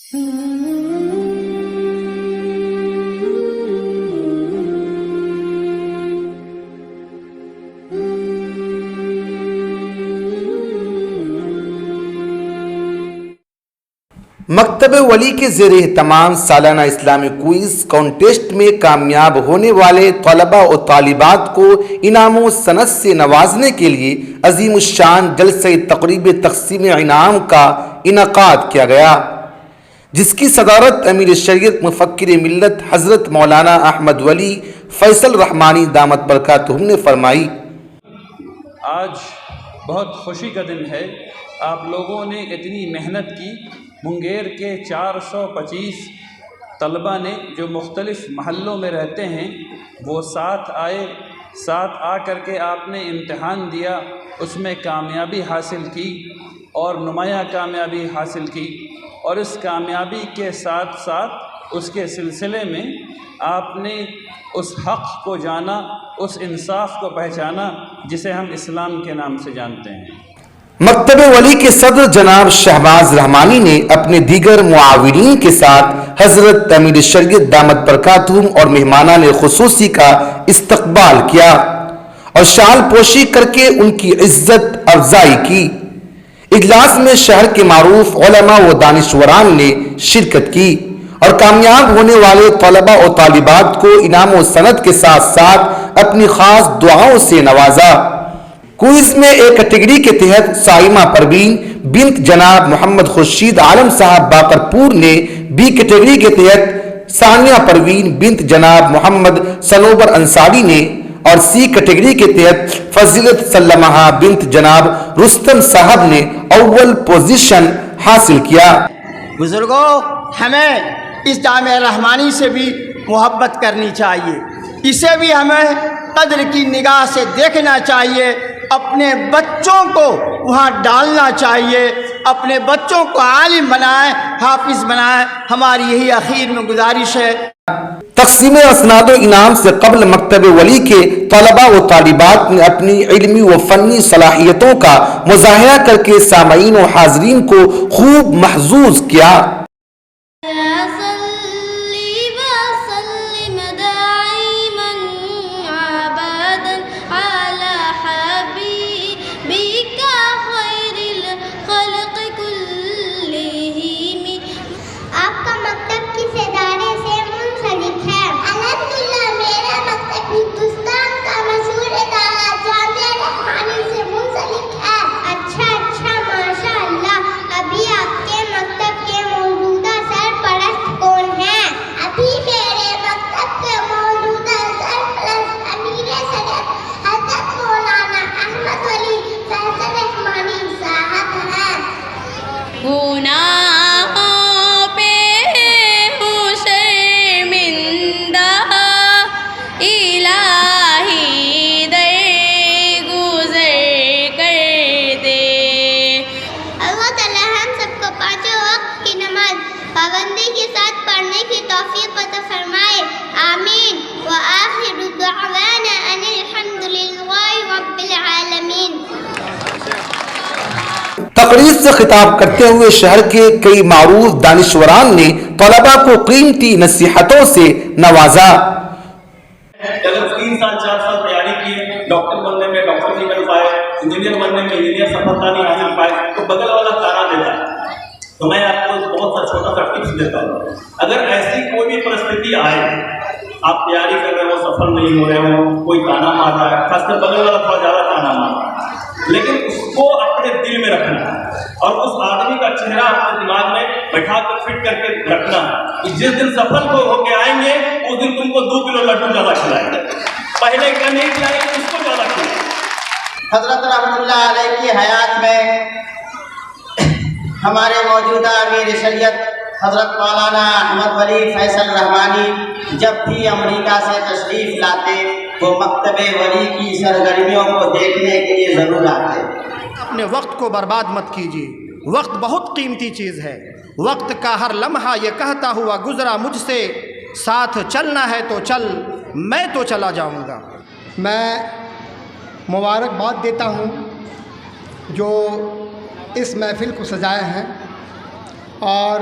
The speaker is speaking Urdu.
مکتب ولی کے زیر اہتمام سالانہ اسلامی کوئز کانٹیسٹ میں کامیاب ہونے والے طلباء و طالبات کو انعام و سند سے نوازنے کے لیے عظیم الشان جلسہ تقریب تقسیم انعام کا انعقاد کیا گیا، جس کی صدارت امیر شریعت مفکر ملت حضرت مولانا احمد ولی فیصل رحمانی دامت برکاتہم نے فرمائی۔ آج بہت خوشی کا دن ہے، آپ لوگوں نے اتنی محنت کی۔ منگیر کے 425 طلبہ نے جو مختلف محلوں میں رہتے ہیں وہ ساتھ آئے، ساتھ آ کر کے آپ نے امتحان دیا، اس میں کامیابی حاصل کی اور نمایاں کامیابی حاصل کی، اور اس کامیابی کے ساتھ ساتھ اس کے سلسلے میں آپ نے اس حق کو جانا، اس انصاف کو پہچانا جسے ہم اسلام کے نام سے جانتے ہیں۔ مکتب ولی کے صدر جناب شہباز رحمانی نے اپنے دیگر معاونین کے ساتھ حضرت امیر شریعت دامت برکاتہم اور مہمانان خصوصی کا استقبال کیا اور شال پوشی کر کے ان کی عزت افزائی کی۔ اجلاس میں شہر کے معروف علماء و دانشوران نے شرکت کی اور کامیاب ہونے والے طلباء و طالبات کو انعام و سند کے ساتھ ساتھ اپنی خاص دعاؤں سے نوازا۔ کوئز میں اے کیٹیگری کے تحت سائمہ پروین بنت جناب محمد خورشید عالم صاحب باقرپور نے، بی کیٹیگری کے تحت ثانیہ پروین بنت جناب محمد صنوبر انصاری نے اور سی کیٹیگری کے تحت فضیلت سلمہ بنت جناب رستم صاحب نے اول پوزیشن حاصل کیا۔ بزرگوں، ہمیں اس جامعہ رحمانی سے بھی محبت کرنی چاہیے، اسے بھی ہمیں قدر کی نگاہ سے دیکھنا چاہیے، اپنے بچوں کو وہاں ڈالنا چاہیے، اپنے بچوں کو عالم بنائیں، حافظ بنائیں، ہماری یہی اخیر میں گزارش ہے۔ تقسیم اسناد و انعام سے قبل مکتب ولی کے طلباء و طالبات نے اپنی علمی و فنی صلاحیتوں کا مظاہرہ کر کے سامعین و حاضرین کو خوب محظوظ کیا۔ پابندی کے ساتھ پڑھنے کی توفیق عطا فرمائے، آمین۔ وآخر دعوانا ان الحمد للہ رب العالمین۔ تقریر سے خطاب کرتے ہوئے شہر کے کئی معروف دانشوران نے طلباء کو قیمتی نصیحتوں سے نوازا۔ اگر 3 سال 4 سال تیاری کی، ڈاکٹر بننے میں ڈاکٹر نہیں بن پائے، انجینئر بننے میں انجینئر سفلتا نہیں حاصل پائے، تو بغل والا تانا دیتا ہے۔ تو میں آپ کو بہت سا چھوٹا سا ٹپس دیتا ہوں، اگر ایسی کوئی بھی پرستھتی آئے، آپ تیاری کر رہے ہو، سفل نہیں ہو رہے ہو، کوئی تانا مار رہا ہے، خاص کر بغل والا تھوڑا زیادہ تانا مار رہا ہے، لیکن اس کو اپنے دل میں رکھنا اور اس آدمی کا چہرہ اپنے دماغ میں بٹھا کر فٹ کر کے رکھنا کہ جس دن سفل ہو کے آئیں گے اس دن تم کو 2 کلو لڈو زیادہ کھلائیں گے، پہلے کا نہیں کھلائیں گے، اس کو زیادہ کھلائیں گے۔ حضرت رحمۃ اللہ علیہ کی حیات میں ہمارے موجودہ امیر شریعت حضرت مولانا احمد ولی فیصل رحمانی جب بھی امریکہ سے تشریف لاتے وہ مکتب ولی کی سرگرمیوں کو دیکھنے کے لیے ضرور آتے۔ اپنے وقت کو برباد مت کیجیے، وقت بہت قیمتی چیز ہے، وقت کا ہر لمحہ یہ کہتا ہوا گزرا مجھ سے، ساتھ چلنا ہے تو چل، میں تو چلا جاؤں گا۔ میں مبارکباد دیتا ہوں جو اس محفل کو سجائے ہیں اور